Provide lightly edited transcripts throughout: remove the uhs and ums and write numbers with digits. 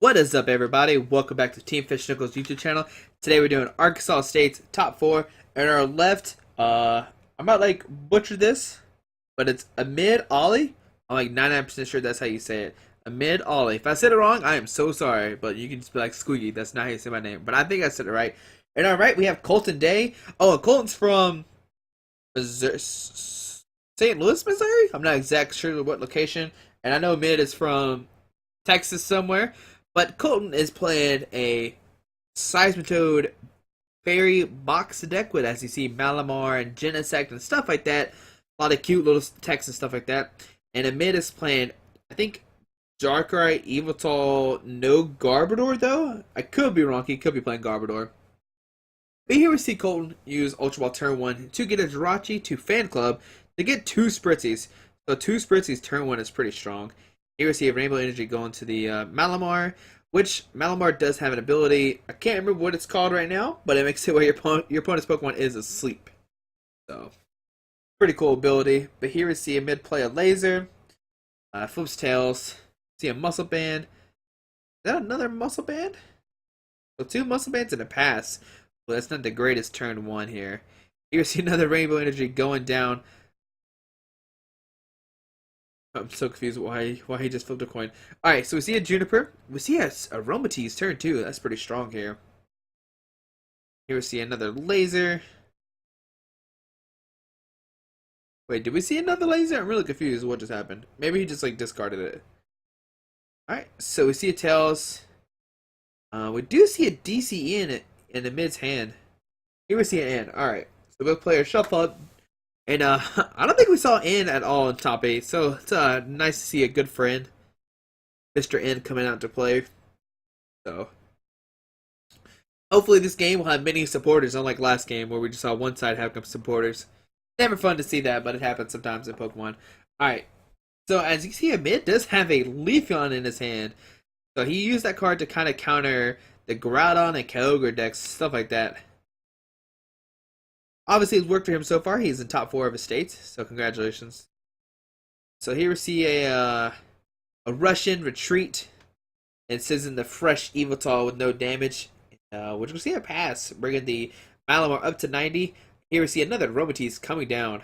What is up, everybody? Welcome back to Team Fish Nichols YouTube channel. Today we're doing Arkansas State's top four. And our left, I might like butcher this, but it's Ahmed Ollie. I'm like 99% sure that's how you say it. Ahmed Ollie. If I said it wrong, I am so sorry. But you can just be like Squeaky. That's not how you say my name. But I think I said it right. And our right, we have Kolton Day. Oh, and Colton's from St. Louis, Missouri. I'm not exactly sure what location. And I know Ahmed is from Texas somewhere. But Kolton is playing a Seismitoad fairy box deck with, as you see, Malamar and Genesect and stuff like that. A lot of cute little text and stuff like that. And Ahmed is playing, I think, Darkrai, Yveltal, no Garbodor, though. I could be wrong. He could be playing Garbodor. But here we see Kolton use Ultra Ball turn 1 to get a Jirachi to Fan Club to get 2 Spritzies. So 2 Spritzies turn 1 is pretty strong. Here we see a Rainbow Energy going to the Malamar, which Malamar does have an ability. I can't remember what it's called right now, but it makes it where your opponent's Pokemon is asleep. So, pretty cool ability. But here we see Ahmed play a Laser, flips tails, see a Muscle Band. Is that another Muscle Band? So 2 Muscle Bands and a Pass. Well, that's not the greatest turn 1 here. Here we see another Rainbow Energy going down. I'm so confused why he just flipped a coin. Alright, so we see a Juniper. We see a Aromatisse turn 2. That's pretty strong here. Here we see another Laser. Wait, did we see another Laser? I'm really confused what just happened. Maybe he just like discarded it. Alright, so we see a Tails. We do see a DC in the mid's hand. Here we see an N. Alright, so both players shuffle up. And I don't think we saw N at all in top 8, so it's nice to see a good friend, Mr. N, coming out to play. So hopefully this game will have many supporters, unlike last game where we just saw one side have supporters. Never fun to see that, but it happens sometimes in Pokemon. Alright, so as you see, Ahmed does have a Leafeon in his hand. So he used that card to kind of counter the Groudon and Kyogre decks, stuff like that. Obviously, it's worked for him so far. He's in top 4 of his states, so congratulations. So here we see a Russian retreat. It says in the fresh Yveltal with no damage. Which we see a pass, bringing the Malamar up to 90. Here we see another Aromatisse coming down.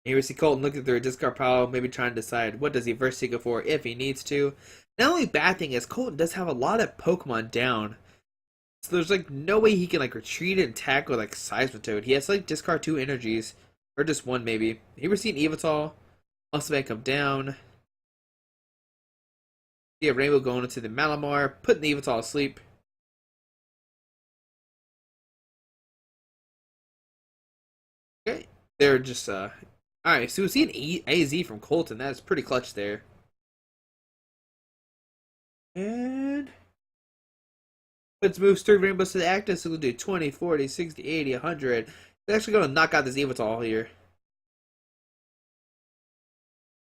Here we see Kolton looking through a discard pile, maybe trying to decide what does he verse go for if he needs to. The only bad thing is Kolton does have a lot of Pokemon down. So there's like no way he can like retreat and tackle like Seismitoad. He has to like discard 2 energies. Or just 1 maybe. Here we're seeing Yveltal. Muscle Band come down. See a Rainbow going into the Malamar, putting the Yveltal asleep. Okay. They're just alright, so we see an AZ from Kolton. That's pretty clutch there. And let's move 3 rainbows to the active, so we'll do 20, 40, 60, 80, 100. It's actually going to knock out this Yveltal here.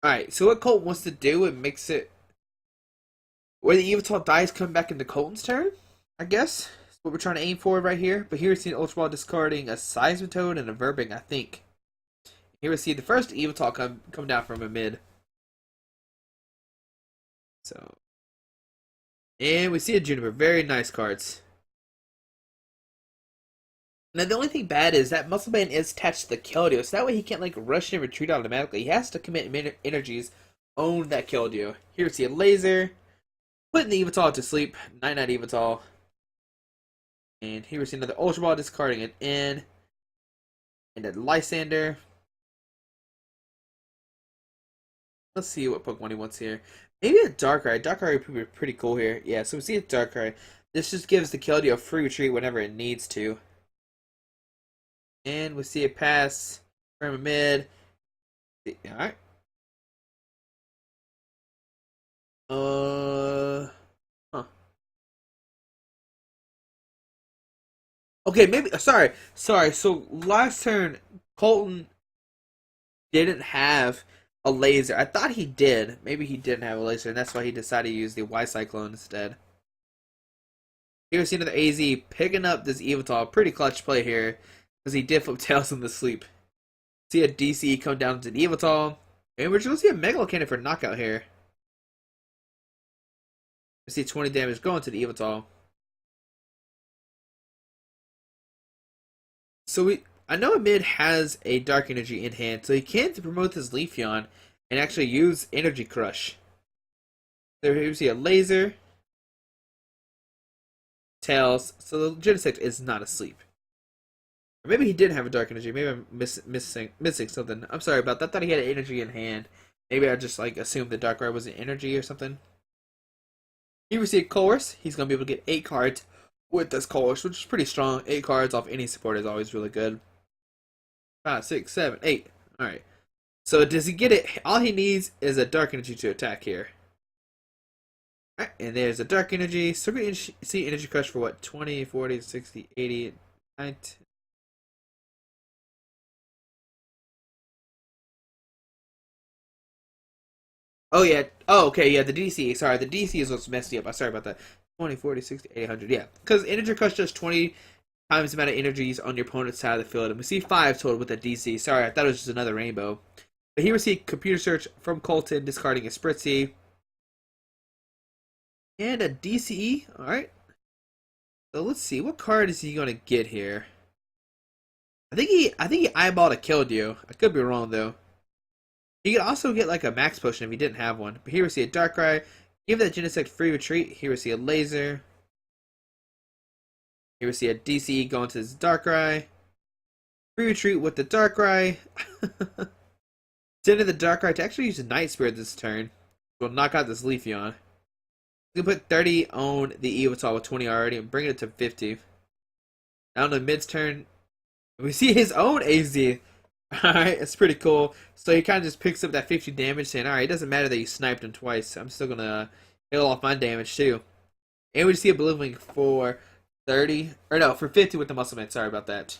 Alright, so what Kolton wants to do, it makes it where the Yveltal dies come back into Kolton's turn, I guess. That's what we're trying to aim for right here. But here we see an Ultra Ball discarding a Seismitoad and a Verbing, I think. Here we see the first Yveltal come down from a mid. So, and we see a Juniper. Very nice cards. Now, the only thing bad is that Muscle Band is attached to the Keldeo, so that way he can't, like, rush and retreat automatically. He has to commit energies, own that Keldeo. Here we see a Laser, putting the Yveltal to sleep. 9-9 Yveltal. And here we see another Ultra Ball discarding an N. And a Lysander. Let's see what Pokemon he wants here. Maybe a Darkrai. Darkrai would be pretty cool here. Yeah, so we see a Darkrai. This just gives the Keldeo a free retreat whenever it needs to. And we see a pass from a mid. Alright. Huh. Okay, maybe. Sorry. So last turn, Kolton didn't have a Laser. I thought he did. Maybe he didn't have a Laser, and that's why he decided to use the Y-Cyclone instead. Here we see another AZ picking up this Yveltal. Pretty clutch play here, because he did flip tails in the sleep. See a DC come down to the Yveltal. And we're just going to see a Mega Cannon for knockout here. We see 20 damage going to the Yveltal. I know mid has a dark energy in hand, so he can promote his Leafeon and actually use Energy Crush. So here we see a laser, tails. So the Genesect is not asleep. Or maybe he did have a dark energy. Maybe I'm missing something. I'm sorry about that. I thought he had energy in hand. Maybe I just like assumed the Darkrai was an energy or something. He received Colress. He's gonna be able to get 8 cards with this Colress, which is pretty strong. 8 cards off any support is always really good. 5, 6, 7, 8. Alright. So does he get it? All he needs is a dark energy to attack here. Alright, and there's a dark energy. So we see energy crush for what? 20, 40, 60, 80, 90. Oh yeah. Oh, okay, yeah, the DC. Sorry, the DC is what's messed me up. I'm sorry about that. 20, 40, 60, 80, 100. Yeah. Because energy crush does 20 times the amount of energies on your opponent's side of the field. And we see 5 total with the DC. Sorry, I thought it was just another rainbow. But he received computer search from Kolton, discarding a Spritzy. And a DCE. Alright. So let's see. What card is he gonna get here? I think he eyeballed a Killdew. I could be wrong though. He could also get like a max potion if he didn't have one. But here we see a Darkrai. Give that Genesect free retreat. Here we see a laser. Here we see a DC going to his Darkrai. Free retreat with the Darkrai. Send in the Darkrai to actually use a Night Spirit this turn. We'll knock out this Leafeon. We can put 30 on the Yveltal with 20 already and bring it to 50. Now on the mid's turn, we see his own AZ. Alright, it's pretty cool. So he kind of just picks up that 50 damage, saying, alright, it doesn't matter that you sniped him twice. I'm still going to heal off my damage too. And we see a Believing for 30, or no, for 50 with the Muscle Man. Sorry about that.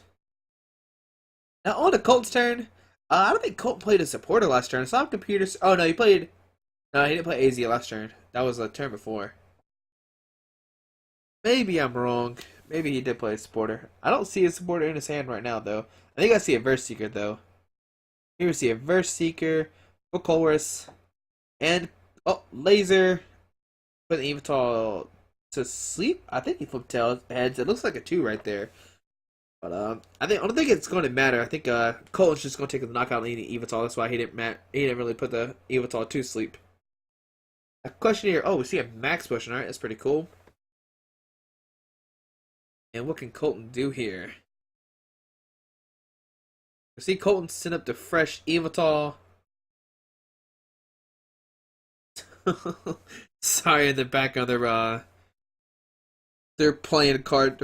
Now on to Colton's turn. I don't think Colton played a supporter last turn. Some computers. Oh no, he played. No, he didn't play AZ last turn. That was a turn before. Maybe I'm wrong. Maybe he did play a supporter. I don't see a supporter in his hand right now though. I think I see a Verse Seeker though. Here we see a Verse Seeker, Colress, and oh, laser. Put the Yveltal to sleep. I think he flipped tails heads. It looks like a 2 right there. But I don't think it's going to matter. I think Colton's just going to take the knockout lead in Yveltal. That's why he didn't really put the Yveltal to sleep. A question here. Oh, we see a max potion. Alright, that's pretty cool. And what can Kolton do here? We see Kolton send up the fresh Yveltal. Sorry, in the background they're playing card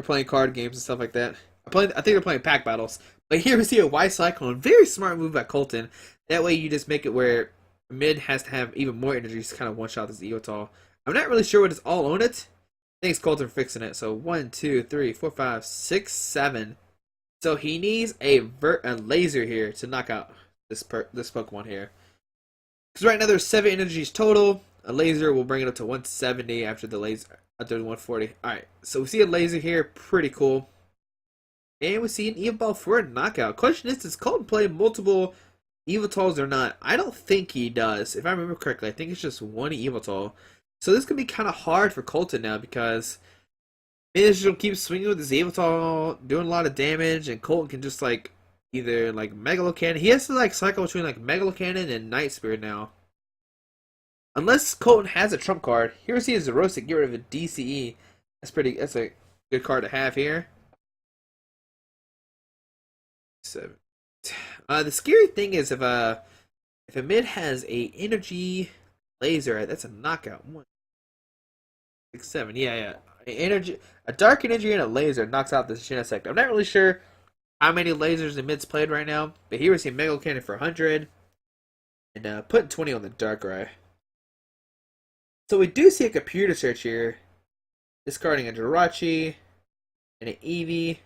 games and stuff like that. I think they're playing pack battles. But here we see a Y Cyclone. Very smart move by Kolton. That way you just make it where mid has to have even more energy to kind of one shot this Yveltal. I'm not really sure what is all on it. Thanks Kolton for fixing it. So 1, 2, 3, 4, 5, 6, 7. So he needs a laser here to knock out this Pokemon here. Because right now there's 7 energies total. A laser will bring it up to 170 after the 140. Alright, so we see a laser here. Pretty cool. And we see an Yveltal for a knockout. Question is, does Kolton play multiple Yveltals or not? I don't think he does. If I remember correctly, I think it's just one Yveltal. So this could be kind of hard for Kolton now because maybe he's just going to keep swinging with his Yveltal, doing a lot of damage, and Kolton can just like either like Megalo Cannon. He has to like cycle between like Megalo Cannon and Night Spirit now. Unless Kolton has a trump card. Here we see a Zerosic get rid of a DCE. That's a good card to have here. 7. The scary thing is if a mid has a energy laser, that's a knockout. 1, 6, 7. Yeah. A dark energy and a laser knocks out this Genesect. I'm not really sure how many lasers the mid's played right now, but here we see Megalo Cannon for 100 and putting 20 on the Darkrai. So we do see a computer search here, discarding a Jirachi and an Eevee.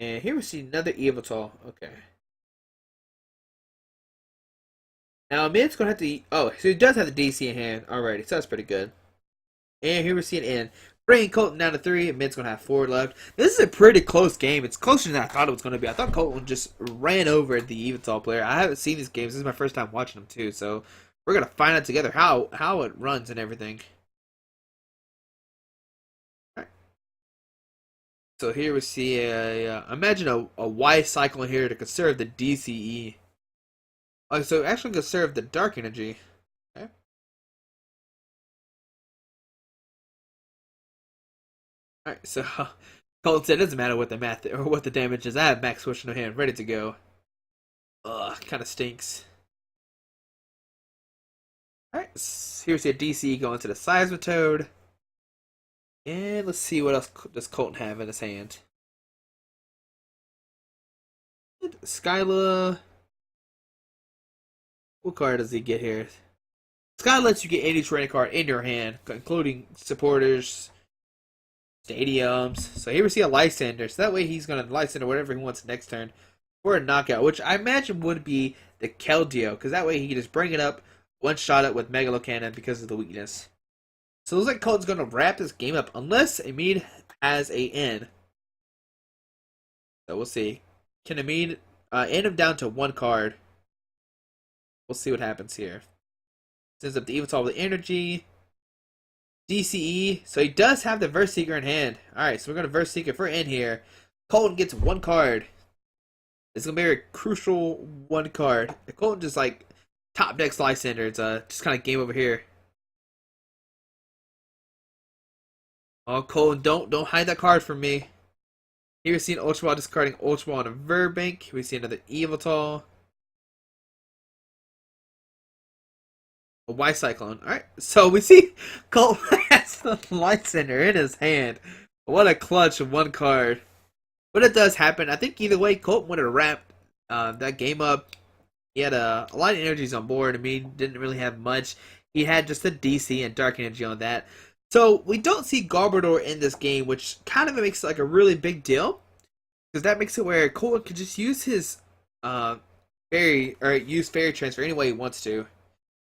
And here we see another Yveltal. Okay. Now, mid's going to have to... Oh, so he does have the DC in hand already. So that's pretty good. And here we see an end. Bringing Kolton down to 3. And mid's going to have 4 left. This is a pretty close game. It's closer than I thought it was going to be. I thought Kolton just ran over the Yveltal player. I haven't seen these games. This is my first time watching them, too. So, We're gonna find out together how it runs and everything. All right. So here we see imagine a Y cycle here to conserve the DCE. Oh, so actually conserve the dark energy. Okay. All right. So Colton said it doesn't matter what the math or what the damage is. I have max switch in hand, ready to go. Ugh, kind of stinks. All right. Here's your DCE going to the Seismitoad. And let's see what else does Colton have in his hand. Skyla. What card does he get here? Skyla lets you get any training card in your hand, including supporters, stadiums. So here we see a Lysander. So that way he's going to Lysander whatever he wants next turn for a knockout, which I imagine would be the Keldeo, because that way he can just bring it up, one shot it with Megalocannon because of the weakness. So it looks like Colton's going to wrap this game up unless Ahmed has a N. So we'll see. Can Ahmed end him down to one card? We'll see what happens here. Sends up the Yveltal with energy. DCE. So he does have the Verse Seeker in hand. Alright, so we're going to Verse Seeker for in here. Kolton gets one card. It's going to be a crucial one card. If Kolton just like top decks Lysander, it's just kind of game over here. Oh, Kolton, don't hide that card from me. Here we see an Ultra Ball discarding Ultra Ball on a Verbank. We see another Yveltal. A Y Cyclone. Alright, so we see Colton has the Lysander in his hand. What a clutch of one card. But it does happen. I think either way, Colton would have wrapped that game up. He had a lot of energies on board. I mean, didn't really have much. He had just a DC and Dark Energy on that. So we don't see Garbodor in this game, which kind of makes it like a really big deal. Because that makes it where Colton can just use his use Fairy Transfer any way he wants to.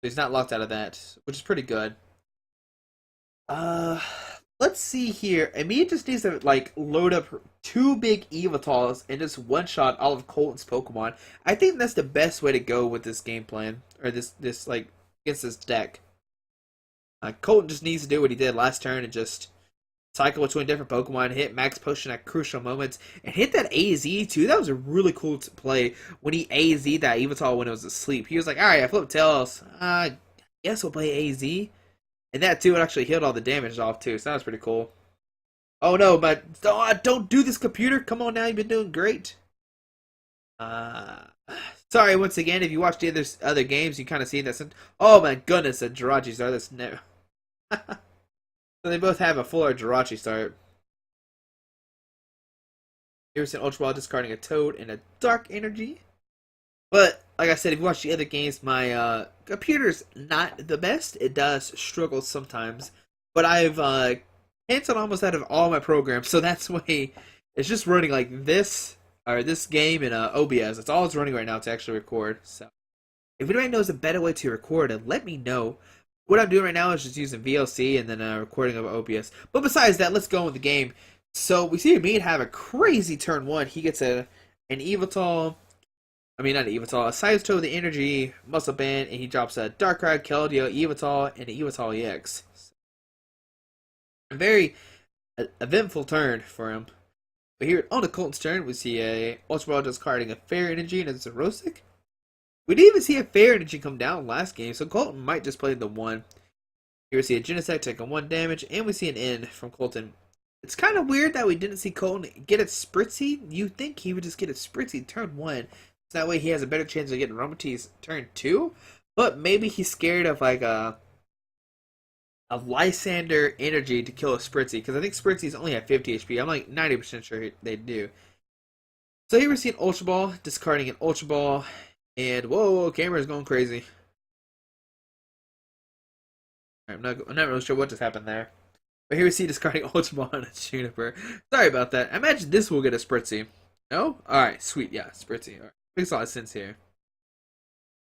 He's not locked out of that, which is pretty good. Let's see here. Ahmed just needs to like load up two big Yveltals and just one shot all of Colton's Pokemon. I think that's the best way to go with this game plan, or this like against this deck. Colton just needs to do what he did last turn and just cycle between different Pokemon, hit Max Potion at crucial moments, and hit that AZ too. That was a really cool play when he AZ'd that Yveltal when it was asleep. He was like, alright, I flipped tails. Guess we'll play AZ. And that too, it actually healed all the damage off too, so that was pretty cool. Oh no, but don't do this, computer. Come on now, you've been doing great. Sorry once again, if you watched the other games, you kind of see that. Oh my goodness, the Jirachis are this new. So they both have a fuller Jirachi start. Here's an Ultra Ball discarding a Toad and a Dark Energy. But, like I said, if you watch the other games, my computer's not the best. It does struggle sometimes. But I've canceled almost out of all my programs, so that's why it's just running like this, or this game in OBS. That's all it's running right now to actually record. So, if anybody knows a better way to record it, let me know. What I'm doing right now is just using VLC and then recording of OBS. But besides that, let's go with the game. So we see Ahmed have a crazy turn one. He gets an Yveltal. I mean, not an Yveltal. A Seismitoad with the energy, Muscle Band, and he drops a Darkrai, Keldeo, Yveltal, and an Yveltal EX. A very eventful turn for him. But here on the Colton's turn, we see a Ultra Ball discarding a Fair Energy and it's a Rosic. We didn't even see a Fair Energy come down last game, so Colton might just play the one. Here we see a Genesect taking 1 damage, and we see an N from Colton. It's kind of weird that we didn't see Colton get a Spritzy. You'd think he would just get a Spritzy turn 1. So that way he has a better chance of getting Aromatisse turn 2. But maybe he's scared of like a Lysander energy to kill a Spritzy, because I think Spritzy's only at 50 HP. I'm like 90% sure they do. So here we see an Ultra Ball, discarding an Ultra Ball. And whoa, camera's going crazy. I'm not really sure what just happened there. But here we see discarding Ultra Ball on a Juniper. Sorry about that. I imagine this will get a Spritzy. No? Alright, sweet. Yeah, Spritzy. Alright. Makes a lot of sense here.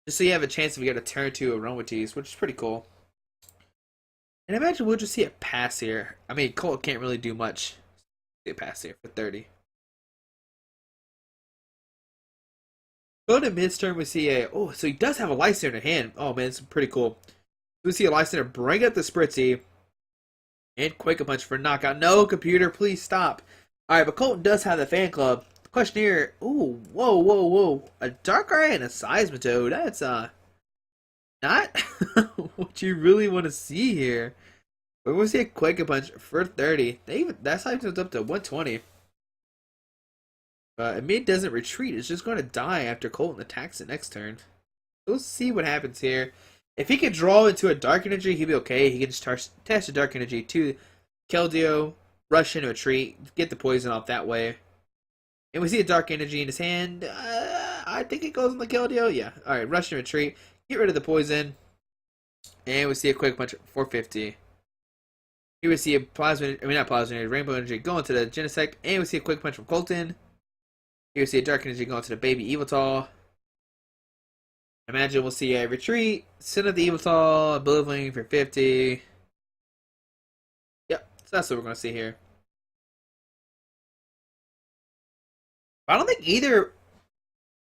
Just so you have a chance if you get a turn 2 Aromatisse, which is pretty cool. And I imagine we'll just see a pass here. I mean, Colt can't really do much. See a pass here for 30. Go to midterm, we see a so he does have a Lysander in hand. Oh man, it's pretty cool. We see a Lysander bring up the Spritzy and Quake a Punch for knockout. No, computer, please stop. Alright, but Kolton does have the fan club. The question here, ooh, whoa. A Darkrai and a Seismitoad. That's not what you really want to see here. But we'll see a Quake a Punch for 30. That Seismitoad's up to 120. Mid doesn't retreat. It's just going to die after Kolton attacks it next turn. We'll see what happens here. If he can draw into a Dark Energy, he'll be okay. He can just attach the Dark Energy to Keldeo, rush into a tree, get the poison off that way. And we see a Dark Energy in his hand. I think it goes on the Keldeo. Yeah. Alright, rush into a tree, get rid of the poison. And we see a Quick Punch at 450. Here we see a Rainbow Energy going to the Genesect. And we see a Quick Punch from Kolton. Here we see a Dark Energy going to the baby Yveltal. Imagine we'll see a retreat, send up the Yveltal, Oblivion for 50. Yep, so that's what we're going to see here. I don't think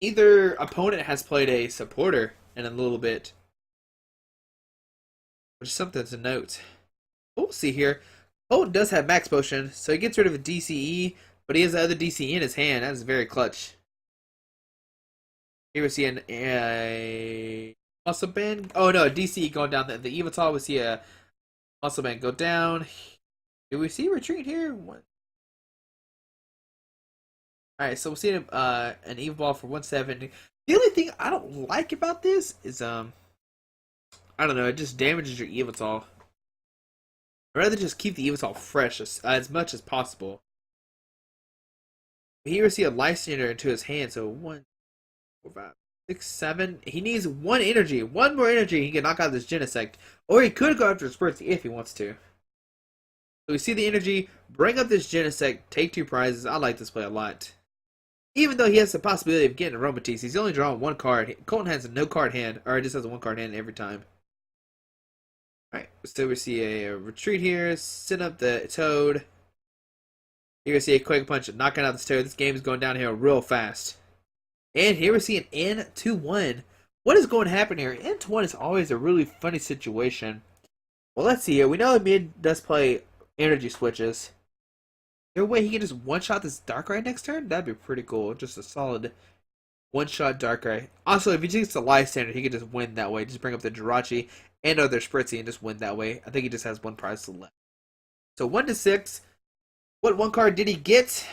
either opponent has played a supporter in a little bit, which is something to note. We'll see here. Kolton does have Max Potion, so he gets rid of a DCE, but he has the other DCE in his hand. That is very clutch. Here we see a muscle band. Oh no, a DCE going down. The Yveltal, we see a muscle band go down. Do we see a retreat here? What? Alright, so we'll see an Evolve for 170. The only thing I don't like about this is I don't know, it just damages your Yveltal. I'd rather just keep the Yveltal fresh as much as possible. Here we see a Lysander into his hand, so 1, 4, 5, 6, 7. He needs one energy. One more energy, he can knock out this Genesect. Or he could go after Spritzy if he wants to. So we see the energy, bring up this Genesect, take 2 prizes. I like this play a lot. Even though he has the possibility of getting Aromatisse, he's only drawing 1 card. Kolton has a no card hand, or he just has a 1 card hand every time. Alright, so we see a retreat here, send up the Toad. Here we see a Quick Punch knocking out this Toad. This game is going downhill real fast. And here we see an N2-1. What is going to happen here? N2-1 is always a really funny situation. Well, let's see here. We know Mid does play energy switches. Is there a way he can just one-shot this Darkrai next turn? That'd be pretty cool. Just a solid one-shot Darkrai. Also, if he takes the Lysander, he could just win that way. Just bring up the Jirachi and other Spritzy and just win that way. I think he just has 1 prize left. So 1 to 6. What 1 card did he get?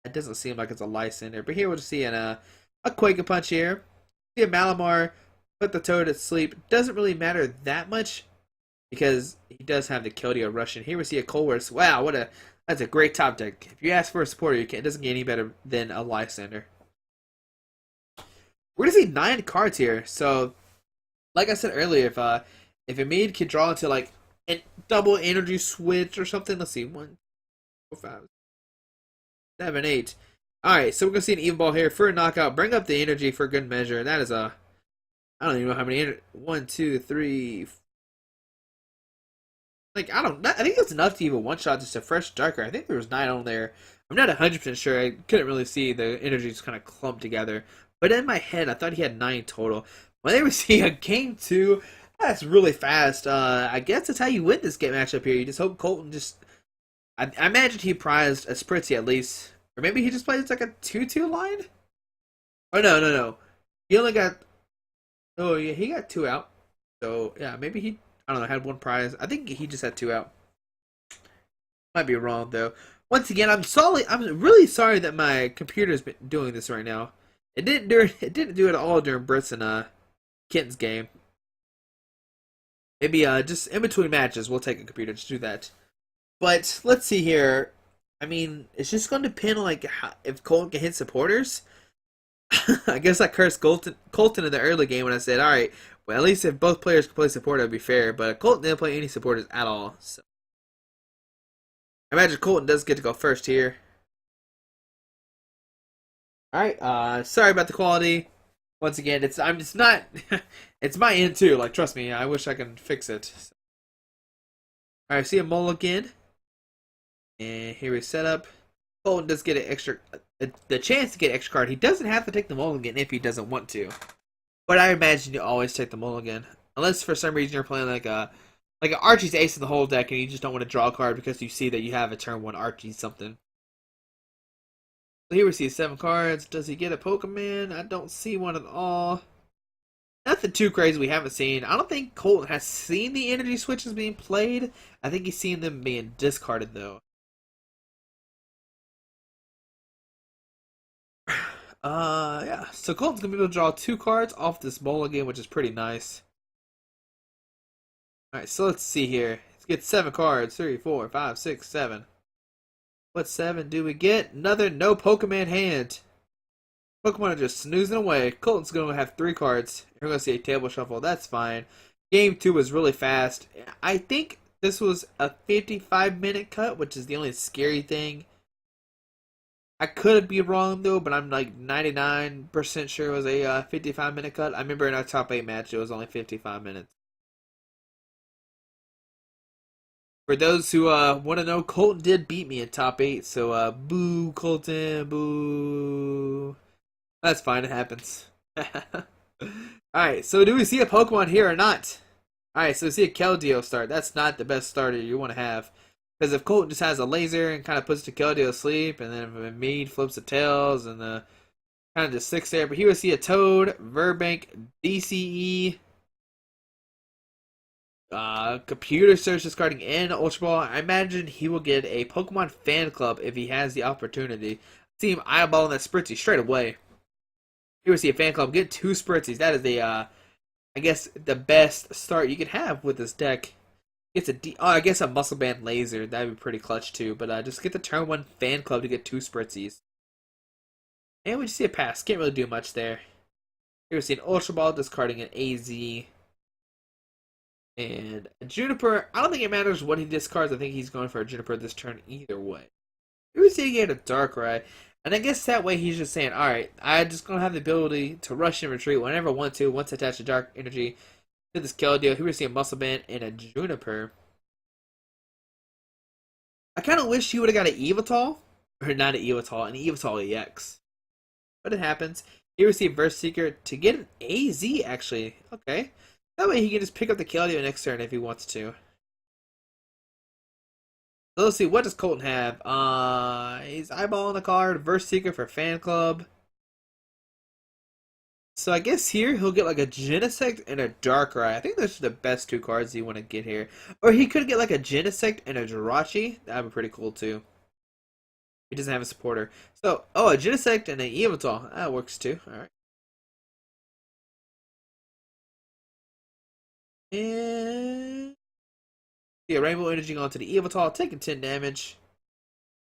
It doesn't seem like it's a Lysander. But here we'll just see a Quake a Punch here. See a Malamar. Put the Toad to sleep. Doesn't really matter that much because he does have the Keldeo Russian. Here we see a Colress. Wow, that's a great top deck. If you ask for a supporter, it doesn't get any better than a Lysander. We're gonna see 9 cards here. So, like I said earlier, if a mid can draw into like a double energy switch or something, let's see, 1, 4, 5, 7, 8. All right, so we're gonna see an Evolve here for a knockout. Bring up the energy for good measure. That is I don't even know how many. 1, 2, 3. Like, I think that's enough to even one-shot just a fresh Darkrai. I think there was 9 on there. I'm not 100% sure. I couldn't really see. The energy just kind of clumped together. But in my head, I thought he had 9 total. When they were seeing a game 2, that's really fast. I guess that's how you win this game matchup here. You just hope Kolton just... I imagine he prized a Spritzy at least. Or maybe he just plays like a 2-2 line? Oh, no. He only got... Oh, yeah, he got 2 out. So, yeah, maybe he... I don't know, had 1 prize. I think he just had 2 out. Might be wrong, though. Once again, I'm really sorry that my computer's been doing this right now. It didn't do it at all during Britt's and Kenton's game. Maybe just in between matches, we'll take a computer to do that. But let's see here. I mean, it's just going to depend on like if Kolton can hit supporters. I guess I cursed Kolton in the early game when I said, all right, well, at least if both players can play support, that'd be fair. But Kolton didn't play any supporters at all. So I imagine Kolton does get to go first here. All right. Sorry about the quality. Once again, it's not. It's my end too. Like, trust me. I wish I could fix it. So. All right. See a mulligan. And here we set up. Kolton does get an extra the chance to get extra card. He doesn't have to take the mulligan if he doesn't want to, but I imagine you always take the mulligan unless for some reason you're playing like an Archie's ace in the whole deck and you just don't want to draw a card because you see that you have a turn one Archie something. So here we see 7 cards. Does he get a Pokemon? I don't see one at all. Nothing too crazy we haven't seen. I don't think Kolton has seen the energy switches being played. I think he's seen them being discarded though. Yeah. So Colton's gonna be able to draw 2 cards off this mulligan, which is pretty nice. Alright, so let's see here. Let's get 7 cards. 3, 4, 5, 6, 7. What 7 do we get? Another no Pokemon hand. Pokemon are just snoozing away. Colton's going to have 3 cards. You're going to see a table shuffle. That's fine. Game 2 was really fast. I think this was a 55-minute cut, which is the only scary thing. I could be wrong, though, but I'm like 99% sure it was a 55-minute cut. I remember in our top 8 match, it was only 55 minutes. For those who want to know, Kolton did beat me in top 8, so boo, Kolton, boo. That's fine, it happens. Alright, so do we see a Pokemon here or not? Alright, so we see a Keldeo start. That's not the best starter you want to have. Because if Kolton just has a laser and kind of puts the Keldeo to sleep, and then Mead flips the tails, and kind of just sticks there. But here we see a Toad, Verbank, DCE, computer search discarding and Ultra Ball. I imagine he will get a Pokemon fan club if he has the opportunity. See him eyeballing that Spritzy straight away. Here we see a fan club get 2 Spritzies. That is the, I guess, the best start you can have with this deck. Gets I guess a Muscle Band Laser. That'd be pretty clutch too. But just get the turn 1 fan club to get 2 Spritzies. And we just see a pass. Can't really do much there. Here we see an Ultra Ball discarding an AZ. And a Juniper. I don't think it matters what he discards. I think he's going for a Juniper this turn either way. Here we see again a Darkrai. And I guess that way he's just saying, alright, I'm just going to have the ability to rush and retreat whenever I want to, once I attach a Dark Energy to this Keldeo. Here we see a Muscle Band and a Juniper. I kind of wish he would have got an Yveltal. Or not an Yveltal, an Yveltal EX. But it happens. Here we see a Burst Seeker to get an AZ, actually. Okay. That way he can just pick up the Keldeo next turn if he wants to. So let's see, what does Kolton have? He's eyeballing the card, Burst Seeker for Fan Club. So I guess here he'll get like a Genesect and a Darkrai. I think those are the best 2 cards you want to get here. Or he could get like a Genesect and a Jirachi. That would be pretty cool too. He doesn't have a supporter. So, oh, a Genesect and an Yveltal. That works too. Alright. And yeah, Rainbow Energy onto the Yveltal, taking 10 damage.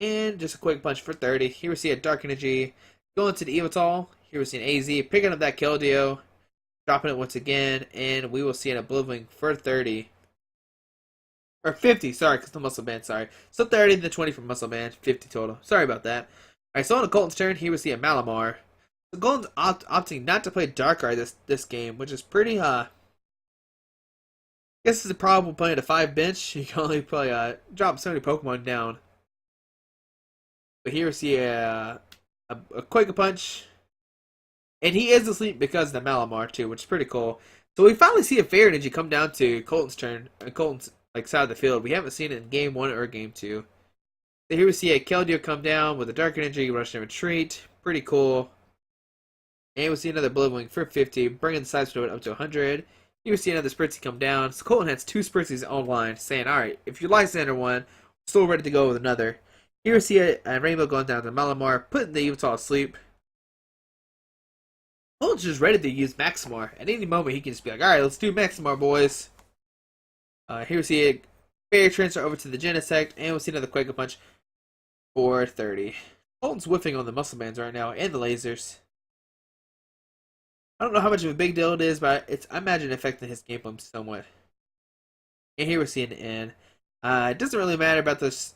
And just a quick punch for 30. Here we see a Dark Energy going to the Yveltal. Here we see an AZ picking up that Keldeo, dropping it once again, and we will see an Oblivion for 30. Or 50, sorry, because the Muscle Band, sorry. So 30, then 20 for Muscle Band, 50 total. Sorry about that. Alright, so on the Colton's turn, here we see a Malamar. So Colton's opting not to play Darkrai this game, which is pretty, I guess it's a problem with playing a 5 bench. You can only play, drop so many Pokemon down. But here we see a Quake Punch. And he is asleep because of the Malamar too, which is pretty cool. So we finally see a Fairy Energy come down to Colton's turn, Colton's side of the field. We haven't seen it in game 1 or game 2. So here we see a Keldeo come down with a Dark Energy, Rush and Retreat. Pretty cool. And we see another Blibwing for 50, bringing the Seismitoad up to 100. Here we see another Spritzy come down. So Kolton has 2 Spritzys online, saying, alright, if you Lysander one, still ready to go with another. Here we see a Rainbow going down to Malamar, putting the Yveltal asleep. Kolton's just ready to use Maximar. At any moment, he can just be like, alright, let's do Maximar, boys. Here we see a Fairy Transfer over to the Genesect, and we'll see another Quake Punch for 30. Kolton's whiffing on the Muscle Bands right now, and the lasers. I don't know how much of a big deal it is, but I imagine affecting his gameplay somewhat. And here we're seeing the end. It doesn't really matter about this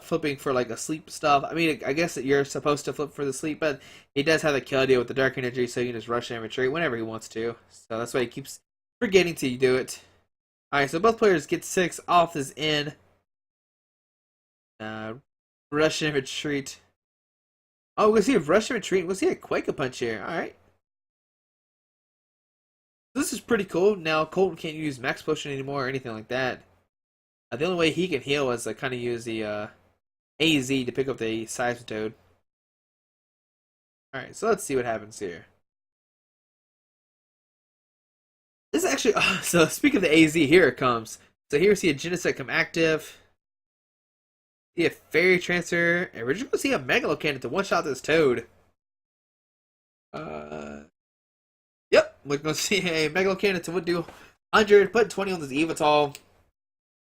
flipping for like a sleep stuff. I mean, I guess that you're supposed to flip for the sleep, but he does have the Keldeo with the Dark Energy, so he can just rush and retreat whenever he wants to. So that's why he keeps forgetting to do it. Alright, so both players get 6 off this end. Rush and retreat. Oh, we're gonna see a rush and retreat. We'll see a Quake a Punch here. Alright. This is pretty cool. Now Kolton can't use Max Potion anymore or anything like that. The only way he can heal is to kind of use the AZ to pick up the Seismitoad. Alright, so let's see what happens here. This is actually, so speaking of the AZ, here it comes. So here we see a Genesect come active. See a Fairy Transfer, and we're just going to see a Megalo Cannon to one-shot this Toad. Yep, we're going to see a Megalo Cannon to do 100, put 20 on this Yveltal.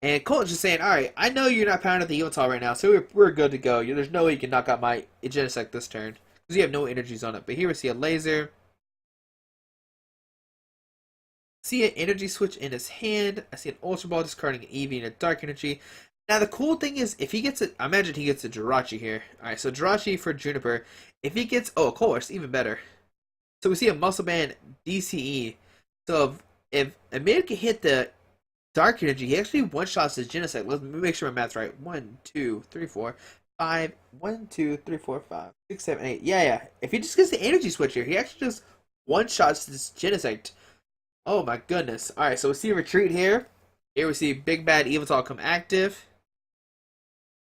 And Kolton's just saying, alright, I know you're not pounding the Yveltal right now, so we're good to go. There's no way you can knock out my Genesect this turn. Because you have no energies on it. But here we see a Laser. See an energy switch in his hand. I see an Ultra Ball discarding an Eevee and a Dark Energy. Now the cool thing is, if he gets it, I imagine he gets a Jirachi here. Alright, so Jirachi for Juniper. If he gets, oh, of course, even better. So we see a Muscle Band DCE. So if Ahmed can hit the Dark Energy, he actually one-shots his Genesect. Let me make sure my math's right. 1, 2, 3, 4, 5. 1, 2, 3, 4, 5, 6, 7, 8. Yeah. If he just gets the energy switch here, he actually just one-shots this Genesect. Oh my goodness. Alright, so we see a retreat here. Here we see Big Bad Yveltal come active.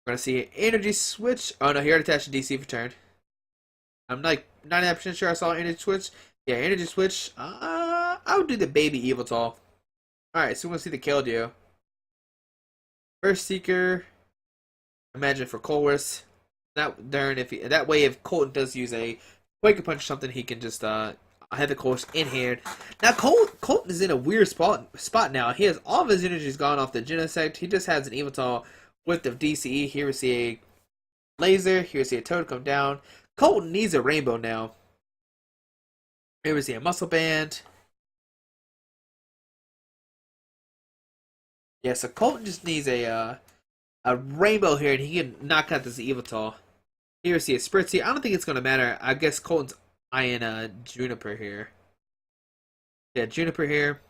We're going to see an energy switch. Oh no, he already attached a DC for turn. I'm like 99% sure I saw an energy switch. Yeah, energy switch. I would do the baby Yveltal. Alright, so we're going to see the Keldeo. First Seeker. Imagine for Colress. That way if Kolton does use a Quake Punch or something, he can just have the course in hand. Now Kolton is in a weird spot now. He has all of his energies gone off the Genesect. He just has an Yveltal with the DCE. Here we see a Laser. Here we see a Toad come down. Kolton needs a Rainbow now. Here we see a Muscle Band. Yeah, so Kolton just needs a Rainbow here, and he can knock out this Yveltal. Here we see a Spritzy. I don't think it's going to matter. I guess Kolton's eyeing a Juniper here. Yeah, Juniper here.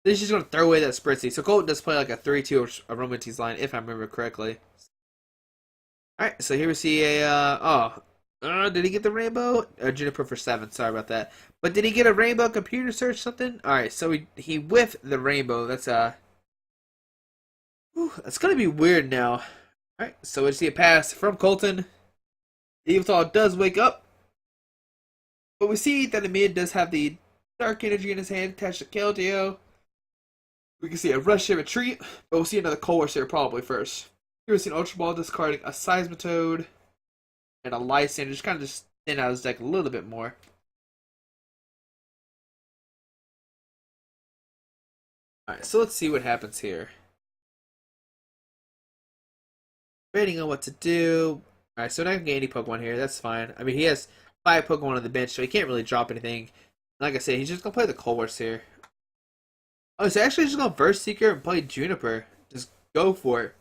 Then she's going to throw away that Spritzy. So Kolton does play like a 3-2 Aromatisse line, if I remember correctly. Alright, so here we see a, did he get the Rainbow? Juniper for 7, sorry about that. But did he get a Rainbow computer search something? Alright, so he whiffed the Rainbow. That's that's going to be weird now. Alright, so we see a pass from Kolton. Yveltal does wake up. But we see that Ahmed does have the Dark Energy in his hand attached to Keldeo. We can see a Rush and Retreat, but we'll see another Colress here probably first. Here we see an Ultra Ball discarding a Seismitoad and a Lysander, just kind of just thin out his deck a little bit more. Alright, so let's see what happens here. Debating on what to do. Alright, so we're not going to get any Pokemon here, that's fine. I mean, he has 5 Pokemon on the bench, so he can't really drop anything. Like I said, he's just going to play the Colress here. Oh, so actually just going to Burst Seeker and play Juniper. Just go for it.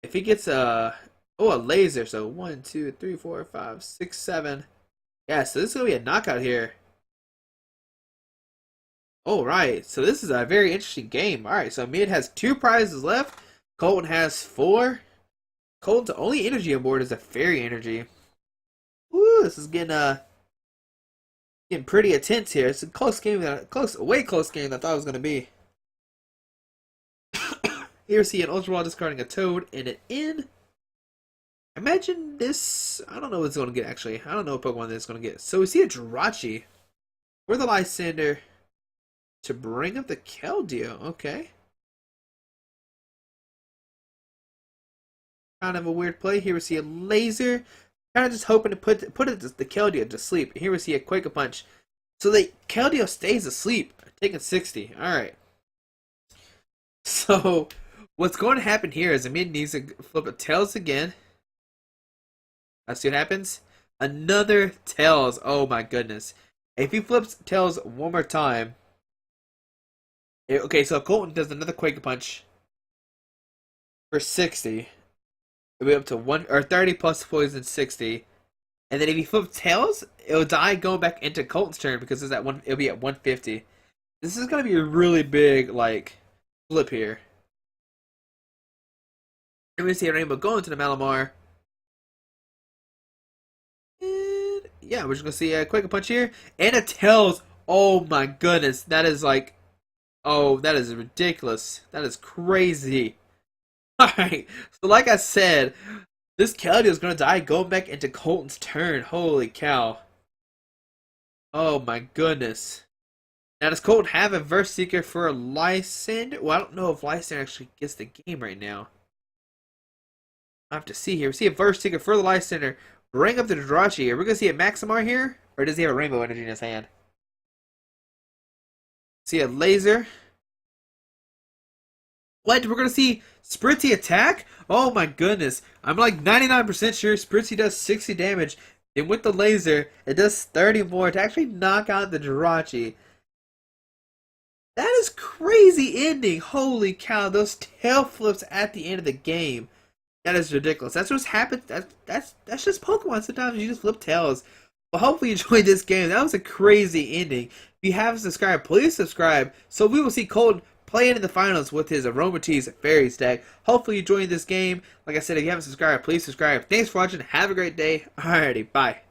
If he gets a Laser, so 1, 2, 3, 4, 5, 6, 7. Yeah, so this is going to be a knockout here. Alright, so this is a very interesting game. Alright, so Mid has 2 prizes left. Kolton has 4. Kolton's only energy on board is a Fairy Energy. Woo, this is getting pretty intense here. It's a close game, way close game than I thought it was going to be. Here we see an Ultra Ball discarding a Toad and an In. Imagine this. I don't know what it's going to get actually. I don't know what Pokemon this is going to get. So we see a Jirachi for the Lysander to bring up the Keldeo. Okay. Kind of a weird play. Here we see a Laser. Kind of just hoping to put the Keldeo to sleep. Here we see a Quake Punch. So the Keldeo stays asleep. Taking 60. Alright. So what's going to happen here is Ahmed needs to flip a Tails again. Let's see what happens. Another Tails. Oh my goodness. If he flips Tails one more time. Okay, so Kolton does another Quake Punch for 60. It'll be up to 30 plus poison 60. And then if he flips Tails, it'll die going back into Kolton's turn because it'll be at 150. This is gonna be a really big like flip here. And we see a Rainbow going to the Malamar. yeah, we're just gonna see a quick punch here and a tails. Oh my goodness, that is like, oh, that is ridiculous. That is crazy. All right, so like I said, this Kelly is gonna die going back into Kolton's turn. Holy cow! Oh my goodness. Now does Kolton have a verse seeker for a Lysander? Well, I don't know if Lysander actually gets the game right now. I have to see here. We see a verse seeker for the Lysander. Bring up the Jirachi. Are we gonna see a Maximar here? Or does he have a rainbow energy in his hand? See a laser. What? We're gonna see Spritzy attack? Oh my goodness. I'm like 99% sure Spritzy does 60 damage. And with the laser, it does 30 more to actually knock out the Jirachi. That is crazy ending. Holy cow. Those tail flips at the end of the game. That is ridiculous. That's what's happened. That's just Pokemon. Sometimes you just flip tails. Well, hopefully you enjoyed this game. That was a crazy ending. If you haven't subscribed, please subscribe. So we will see Kolton playing in the finals with his Aromatisse Fairies deck. Hopefully you enjoyed this game. Like I said, if you haven't subscribed, please subscribe. Thanks for watching. Have a great day. Alrighty, bye.